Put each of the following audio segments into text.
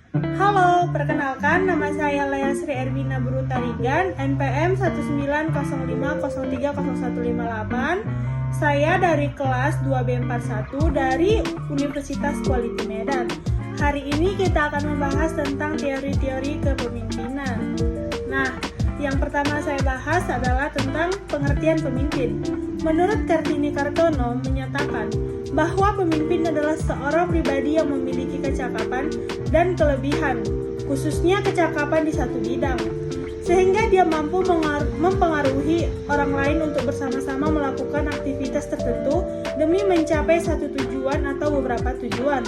Halo, perkenalkan nama saya Lea Sri Erwina Brutarigan, NPM 19050303158. Saya dari kelas 2B41 dari Universitas Kualiti Medan. Hari ini kita akan membahas tentang teori-teori kepemimpinan. Nah, yang pertama saya bahas adalah tentang pengertian pemimpin. Menurut Kartini Kartono menyatakan bahwa pemimpin adalah seorang pribadi yang memiliki kecakapan dan kelebihan, khususnya kecakapan di satu bidang, sehingga dia mampu mempengaruhi orang lain untuk bersama-sama melakukan aktivitas tertentu demi mencapai satu tujuan atau beberapa tujuan.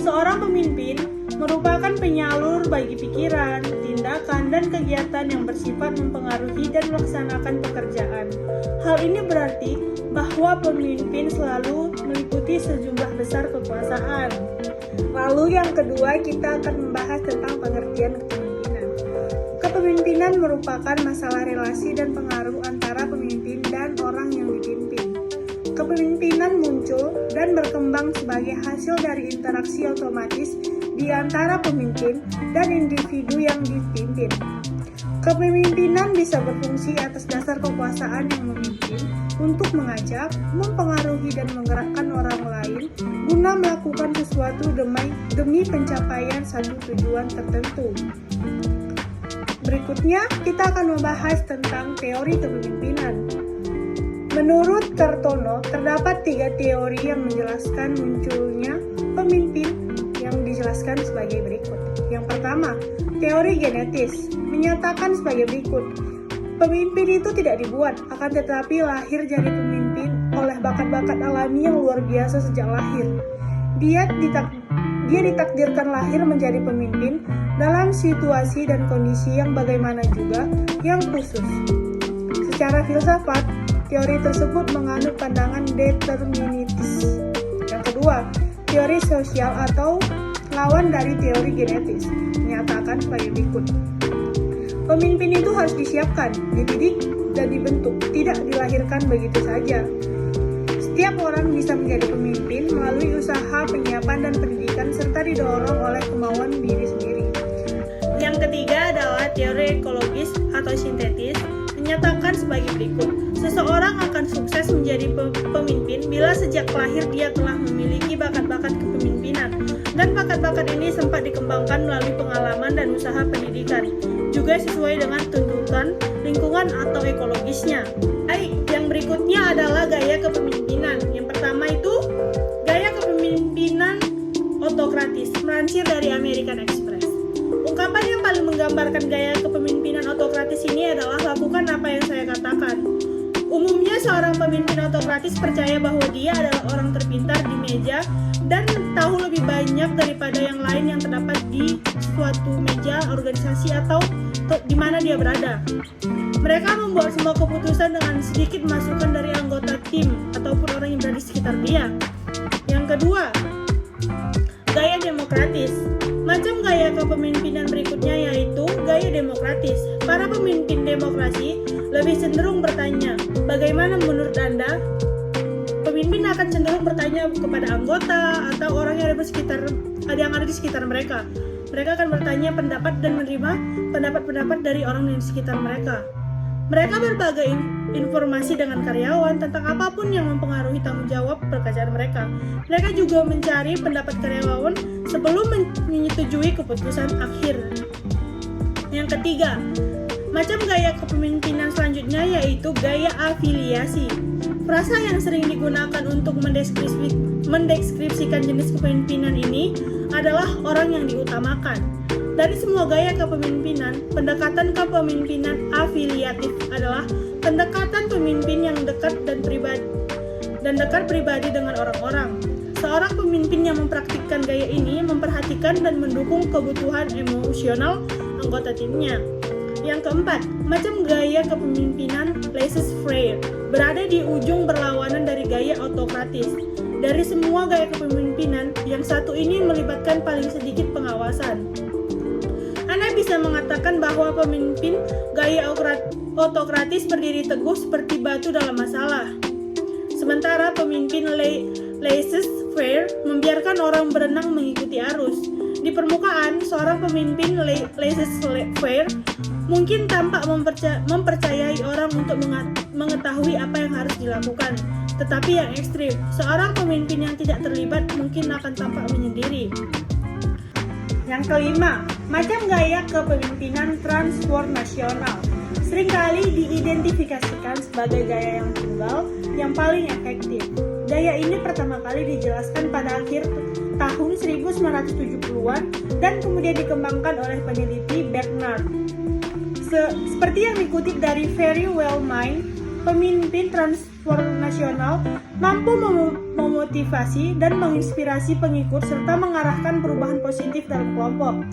Seorang pemimpin merupakan penyalur bagi pikiran, tindakan, dan kegiatan yang bersifat mempengaruhi dan melaksanakan pekerjaan. Hal ini berarti bahwa pemimpin selalu meliputi sejumlah besar kekuasaan. Lalu yang kedua, kita akan membahas tentang pengertian kepemimpinan. Kepemimpinan merupakan masalah relasi dan pengaruh antara pemimpin dan orang yang dipimpin. Kepemimpinan muncul dan berkembang sebagai hasil dari interaksi otomatis di antara pemimpin dan individu yang dipimpin. Kepemimpinan bisa berfungsi atas dasar kekuasaan yang memimpin untuk mengajak, mempengaruhi, dan menggerakkan orang lain guna melakukan sesuatu demi pencapaian satu tujuan tertentu. Berikutnya, kita akan membahas tentang teori kepemimpinan. Menurut Kartono, terdapat 3 teori yang menjelaskan munculnya pemimpin yang dijelaskan sebagai berikut. Yang pertama, teori genetis menyatakan sebagai berikut. Pemimpin itu tidak dibuat, akan tetapi lahir jadi pemimpin oleh bakat-bakat alami yang luar biasa sejak lahir. Dia ditakdirkan lahir menjadi pemimpin dalam situasi dan kondisi yang bagaimana juga yang khusus. Secara filsafat, teori tersebut menganut pandangan deterministis. Yang kedua, teori sosial atau lawan dari teori genetis menyatakan sebagai berikut. Pemimpin itu harus disiapkan, dididik, dan dibentuk, tidak dilahirkan begitu saja. Setiap orang bisa menjadi pemimpin melalui usaha penyiapan dan pendidikan serta didorong oleh kemauan diri sendiri. Yang ketiga adalah teori ekologis atau sintetis menyatakan sebagai berikut. Seseorang akan sukses menjadi pemimpin bila sejak lahir dia telah memiliki bakat-bakat kepemimpinan, dan bakat-bakat ini sempat dikembangkan melalui pengalaman dan usaha pendidikan, juga sesuai dengan tuntutan lingkungan atau ekologisnya. Baik, yang berikutnya adalah gaya kepemimpinan. Yang pertama itu gaya kepemimpinan otokratis, melansir dari American Express. Ungkapan yang paling menggambarkan gaya kepemimpinan otokratis ini adalah lakukan apa yang saya katakan. Umumnya seorang pemimpin otokratis percaya bahwa dia adalah orang terpintar di meja dan tahu lebih banyak daripada yang lain yang terdapat di suatu meja organisasi atau di mana dia berada. Mereka membuat semua keputusan dengan sedikit masukan dari anggota tim ataupun orang yang berada di sekitar dia. Yang kedua, gaya demokratis. Macam gaya kepemimpinan berikutnya yaitu gaya demokratis. Para pemimpin demokrasi lebih cenderung bertanya, bagaimana menurut Anda? Pemimpin akan cenderung bertanya kepada anggota atau orang yang ada di sekitar mereka. Mereka akan bertanya pendapat dan menerima pendapat-pendapat dari orang di sekitar mereka. Mereka berbagi informasi dengan karyawan tentang apapun yang mempengaruhi tanggung jawab pekerjaan mereka. Mereka juga mencari pendapat karyawan sebelum menyetujui keputusan akhir. Yang ketiga, macam gaya kepemimpinan selanjutnya yaitu gaya afiliasi. Frasa yang sering digunakan untuk mendeskripsikan jenis kepemimpinan ini adalah orang yang diutamakan. Dari semua gaya kepemimpinan, pendekatan kepemimpinan afiliatif adalah pendekatan pemimpin yang dekat dan pribadi dengan orang-orang. Seorang pemimpin yang mempraktikkan gaya ini memperhatikan dan mendukung kebutuhan emosional anggota timnya. Yang keempat, macam gaya kepemimpinan laissez-faire berada di ujung berlawanan dari gaya autokratis. Dari semua gaya kepemimpinan, yang satu ini melibatkan paling sedikit pengawasan. Anda bisa mengatakan bahwa pemimpin gaya autokratis berdiri teguh seperti batu dalam masalah. Sementara pemimpin laissez-faire membiarkan orang berenang mengikuti arus. Di permukaan, seorang pemimpin laissez-faire mungkin tampak mempercayai orang untuk mengetahui apa yang harus dilakukan. Tetapi yang ekstrim, seorang pemimpin yang tidak terlibat mungkin akan tampak menyendiri. Yang kelima, macam gaya kepemimpinan transformasional. Seringkali diidentifikasikan sebagai gaya yang tunggal yang paling efektif. Gaya ini pertama kali dijelaskan pada akhir tahun 1970-an dan kemudian dikembangkan oleh peneliti Bernard. Seperti yang dikutip dari Very Well Mind, pemimpin transformasional mampu memotivasi dan menginspirasi pengikut serta mengarahkan perubahan positif dalam kelompok.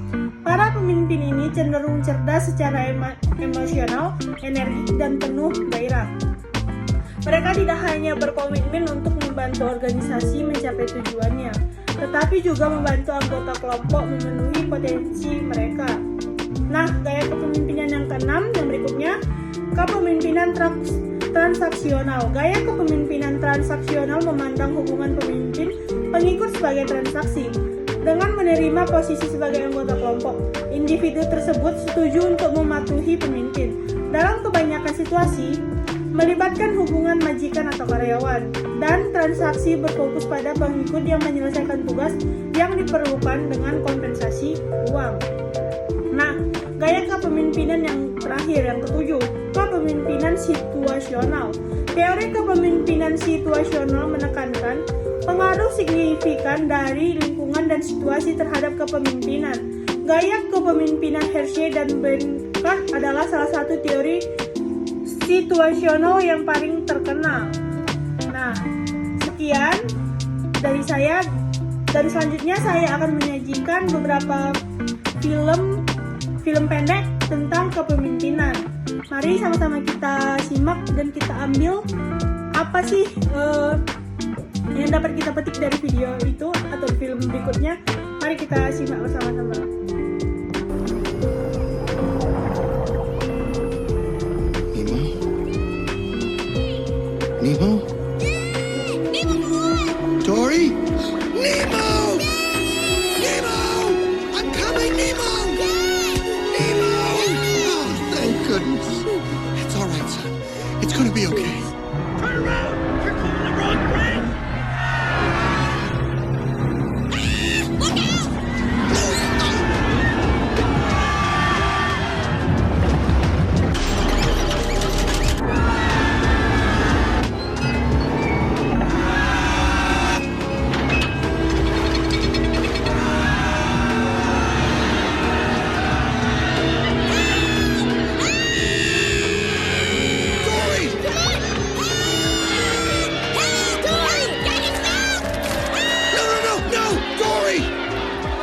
Para pemimpin ini cenderung cerdas secara emosional, energik, dan penuh gairah. Mereka tidak hanya berkomitmen untuk membantu organisasi mencapai tujuannya, tetapi juga membantu anggota kelompok memenuhi potensi mereka. Nah, gaya kepemimpinan yang keenam yang berikutnya, kepemimpinan transaksional. Gaya kepemimpinan transaksional memandang hubungan pemimpin-pengikut sebagai transaksi. Dengan menerima posisi sebagai anggota kelompok, individu tersebut setuju untuk mematuhi pemimpin. Dalam kebanyakan situasi, melibatkan hubungan majikan atau karyawan, dan transaksi berfokus pada pengikut yang menyelesaikan tugas yang diperlukan dengan kompensasi uang. Nah, gaya kepemimpinan yang terakhir, yang ketujuh, kepemimpinan situasional. Teori kepemimpinan situasional menekankan pengaruh signifikan dari lingkungan dan situasi terhadap kepemimpinan. Gaya kepemimpinan Hershey dan Bernard adalah salah satu teori situasional yang paling terkenal. Nah, sekian dari saya, dan selanjutnya saya akan menyajikan beberapa film pendek tentang kepemimpinan. Mari sama-sama kita simak dan kita ambil apa sih yang dapat kita petik dari video itu atau film berikutnya. Mari kita simak bersama-sama. Nemo? Nemo, come on! Dory? Nemo! Nemo! I'm coming, Nemo! Nemo! Oh, thank goodness. It's all right, son. It's gonna be okay. Turn around! You're going the wrong way! Look out! Dory! Hey, Dory! Daddy, stop! No! Dory!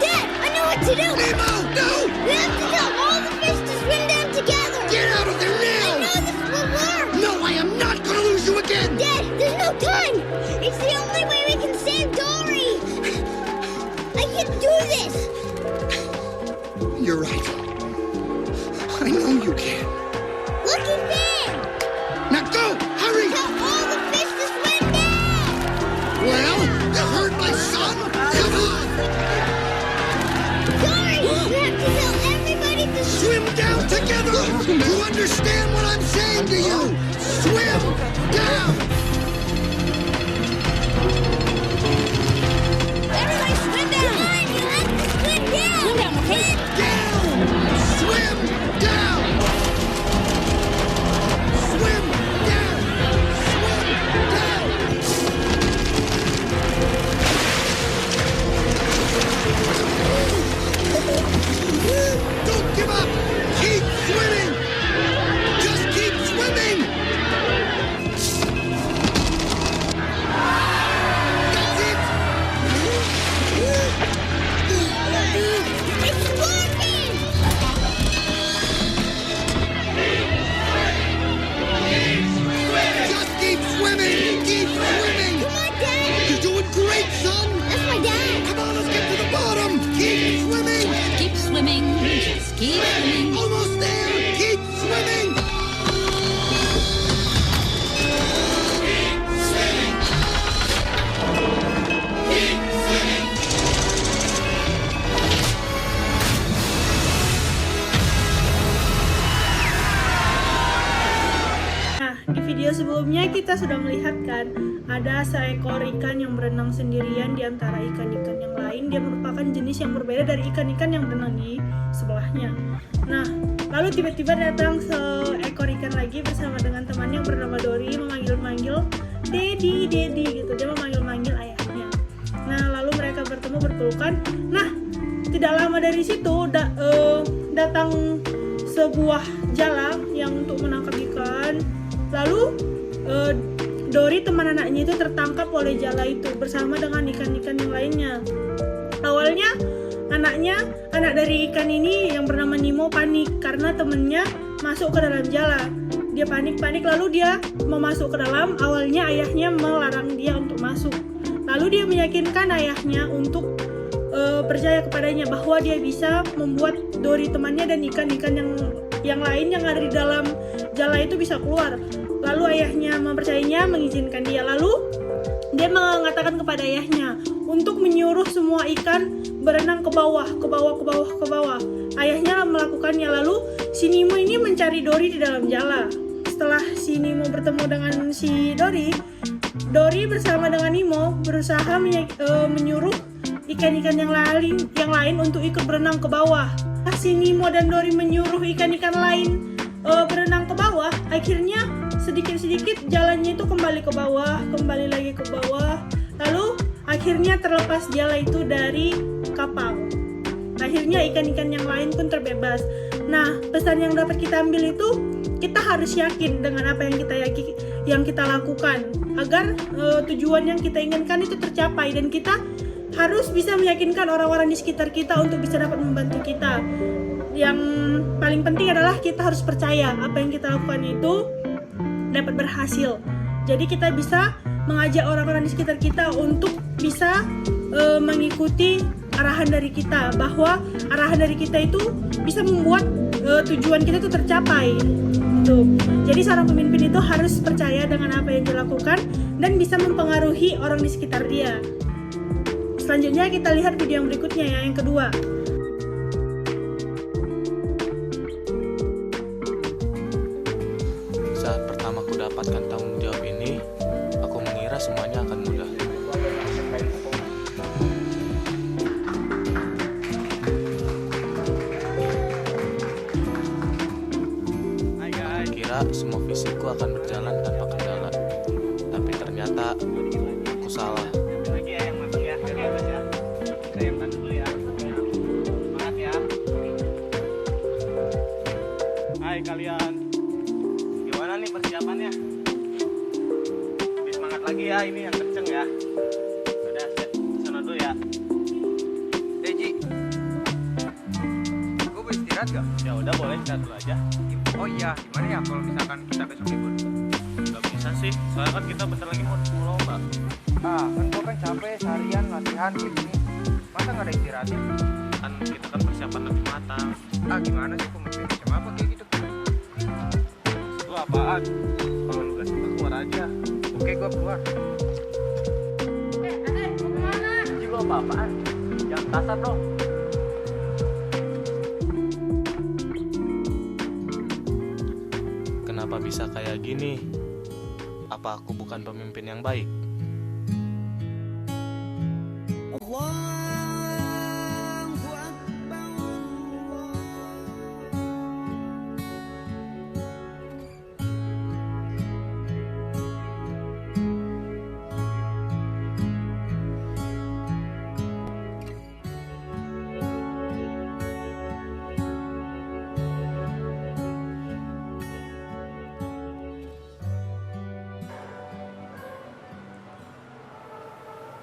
Dad, I know what to do! Nemo! No! We have to tell all the fish to swim down together! Get out of there I now! know this will work! No, I am not gonna lose you again! Dad, there's no time! It's the only way we can save Dory! I can do this! You're right. I know you can. Lucky Fin! Now go! Hurry! Tell all the fish to swim down! Well, you heard my son? Come on! Dory, we have to tell everybody to Swim down together! You understand what I'm saying to you? Swim down! Everybody swim down! Come on, you have to swim down! Swim down, okay? Down! Swim down! Swim down! Swim down! Don't give up! Keep swimming! Just keep swimming! That's it! It's working! Just keep swimming! Keep swimming! Come on, Dad! You're doing great, son! That's my dad! Come on, let's get to the bottom! Keep swimming! Keep swimming. Just keep swimming. Almost there! Keep swimming! sebelumnya kita sudah melihat kan, ada seekor ikan yang berenang sendirian di antara ikan-ikan yang lain. Dia merupakan jenis yang berbeda dari ikan-ikan yang berenang di sebelahnya. Nah, lalu tiba-tiba datang seekor ikan lagi bersama dengan temannya yang bernama Dory, memanggil-manggil Daddy gitu. Dia memanggil-manggil ayahnya. Nah, lalu mereka bertemu berpelukan. Nah, tidak lama dari situ datang sebuah jala yang untuk menangkap ikan. Lalu Dory teman anaknya itu tertangkap oleh jala itu bersama dengan ikan-ikan yang lainnya. Awalnya anak dari ikan ini yang bernama Nemo panik karena temannya masuk ke dalam jala. Dia panik lalu dia mau masuk ke dalam. Awalnya ayahnya melarang dia untuk masuk. Lalu dia meyakinkan ayahnya untuk percaya kepadanya bahwa dia bisa membuat Dory temannya dan ikan-ikan yang lain yang ada di dalam jala itu bisa keluar. Lalu ayahnya mempercayainya, mengizinkan dia. Lalu dia mengatakan kepada ayahnya untuk menyuruh semua ikan berenang ke bawah. Ayahnya melakukannya. Lalu si Nemo ini mencari Dory di dalam jala. Setelah si Nemo bertemu dengan si Dory bersama dengan Nemo berusaha menyuruh ikan-ikan yang lain untuk ikut berenang ke bawah. Si Nemo dan Dory menyuruh ikan-ikan lain berenang ke bawah. Akhirnya sedikit-sedikit jalannya itu kembali lagi ke bawah. Lalu akhirnya terlepas jala itu dari kapal. Akhirnya ikan-ikan yang lain pun terbebas. Nah, pesan yang dapat kita ambil itu, kita harus yakin dengan apa yang kita lakukan agar tujuan yang kita inginkan itu tercapai, dan kita harus bisa meyakinkan orang-orang di sekitar kita untuk bisa dapat membantu kita. Yang paling penting adalah kita harus percaya apa yang kita lakukan itu dapat berhasil. Jadi kita bisa mengajak orang-orang di sekitar kita untuk bisa mengikuti arahan dari kita, bahwa arahan dari kita itu bisa membuat tujuan kita itu tercapai. Jadi seorang pemimpin itu harus percaya dengan apa yang dilakukan dan bisa mempengaruhi orang di sekitar dia. Selanjutnya kita lihat video yang berikutnya ya, yang kedua. Saat pertama aku dapatkan tanggung jawab ini, aku mengira semuanya akan mudah. Aku kira semua visiku akan berjalan tanpa kendala, tapi ternyata aku salah. Hai kalian, gimana nih persiapannya? Lebih semangat lagi ya, ini yang kenceng ya. Udah, sana dulu ya. Ji, gue boleh istirahat gak? Ya udah, boleh istirahat dulu aja. Oh iya, gimana ya kalau misalkan kita besok libur? Gak bisa sih, soalnya kan kita bentar lagi mau lomba. Kan gue kan capek seharian latihan kayak gini. Masa gak ada istirahatnya? Kan kita kan persiapan lebih matang. Gimana sih pemimpin macam apa kayak gitu? Lu apaan? Kalau lu gak suka keluar aja. Oke, gue keluar. Adek, mau kemana? Ji, lu apa-apaan? Jangan kasar dong. Kenapa bisa kayak gini? Apa aku bukan pemimpin yang baik?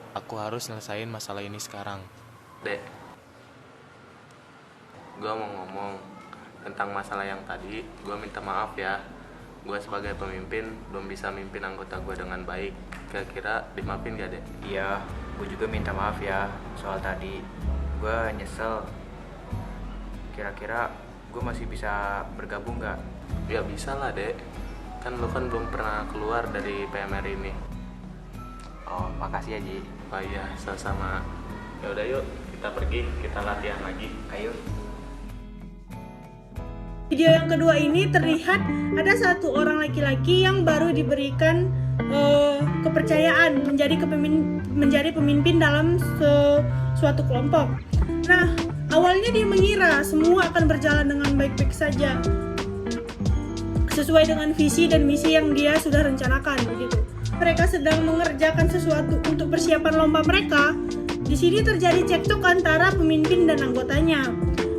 Aku harus nyelesain masalah ini sekarang. Dek, gue mau ngomong tentang masalah yang tadi. Gue minta maaf ya. Gue sebagai pemimpin belum bisa mimpin anggota gue dengan baik. Kira-kira dimaafin gak, Dek? Iya, gue juga minta maaf ya soal tadi. Gue nyesel. Kira-kira gue masih bisa bergabung gak? Ya bisa lah, Dek. Kan lu kan belum pernah keluar dari PMR ini. Oh, makasih ya, Ji. Oh iya, sama-sama. Ya udah yuk, kita pergi, kita latihan lagi. Ayo. Video yang kedua ini terlihat ada satu orang laki-laki yang baru diberikan kepercayaan menjadi pemimpin dalam suatu kelompok. Nah, awalnya dia mengira semua akan berjalan dengan baik-baik saja, sesuai dengan visi dan misi yang dia sudah rencanakan begitu. Mereka sedang mengerjakan sesuatu untuk persiapan lomba mereka. Di sini terjadi cekcok antara pemimpin dan anggotanya.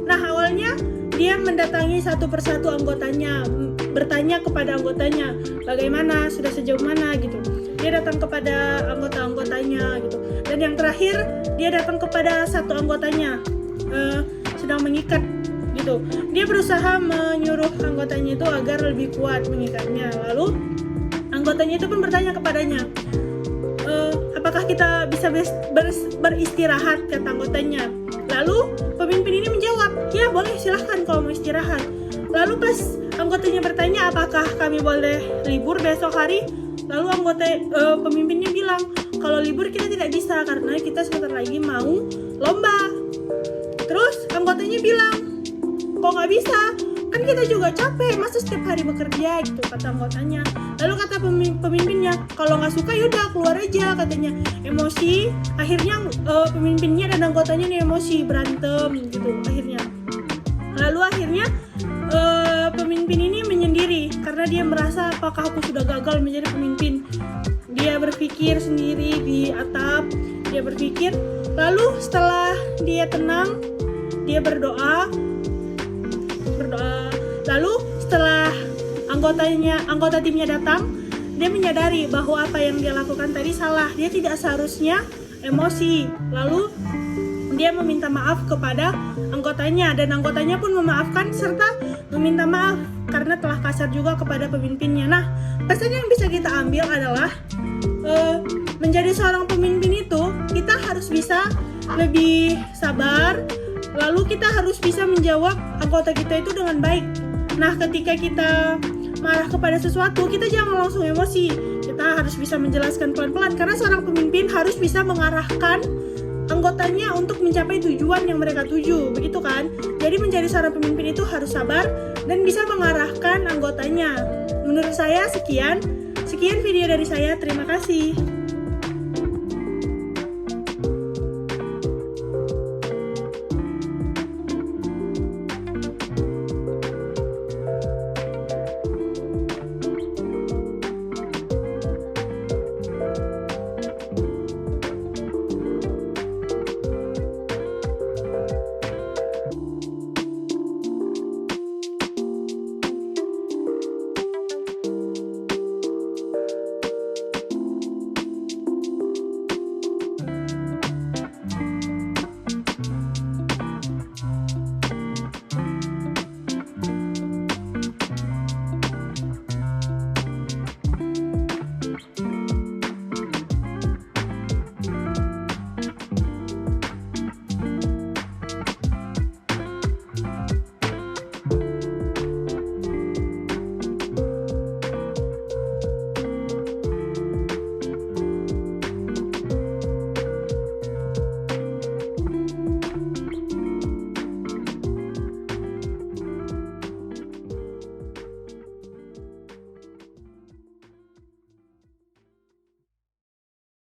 Nah, awalnya dia mendatangi satu persatu anggotanya, bertanya kepada anggotanya, bagaimana, sudah sejauh mana gitu. Dia datang kepada anggota-anggotanya gitu. Dan yang terakhir, dia datang kepada satu anggotanya, sedang mengikat gitu. Dia berusaha menyuruh anggotanya itu agar lebih kuat mengikatnya. Lalu anggotanya itu pun bertanya kepadanya, apakah kita bisa beristirahat, kata anggotanya. Lalu pemimpin ini menjawab, ya boleh, silahkan kalau mau istirahat. Lalu pas anggotanya bertanya, apakah kami boleh libur besok hari? Lalu pemimpinnya bilang, kalau libur kita tidak bisa karena kita sebentar lagi mau lomba. Terus anggotanya bilang, kok nggak bisa? Kan kita juga capek, masa setiap hari bekerja gitu, kata anggotanya. Lalu kata pemimpinnya, kalau nggak suka yaudah keluar aja, katanya. Emosi, akhirnya pemimpinnya dan anggotanya nih emosi, berantem gitu akhirnya. Lalu akhirnya pemimpin ini menyendiri karena dia merasa apakah aku sudah gagal menjadi pemimpin. Dia berpikir sendiri di atap, dia berpikir. Lalu setelah dia tenang, dia berdoa. Lalu setelah anggota timnya datang, dia menyadari bahwa apa yang dia lakukan tadi salah. Dia tidak seharusnya emosi. Lalu dia meminta maaf kepada anggotanya dan anggotanya pun memaafkan serta meminta maaf karena telah kasar juga kepada pemimpinnya. Nah, pesan yang bisa kita ambil adalah menjadi seorang pemimpin itu kita harus bisa lebih sabar. Lalu kita harus bisa menjawab anggota kita itu dengan baik. Nah, ketika kita marah kepada sesuatu, kita jangan langsung emosi. Kita harus bisa menjelaskan pelan-pelan karena seorang pemimpin harus bisa mengarahkan anggotanya untuk mencapai tujuan yang mereka tuju, begitu kan? Jadi menjadi seorang pemimpin itu harus sabar dan bisa mengarahkan anggotanya. Menurut saya sekian video dari saya. Terima kasih.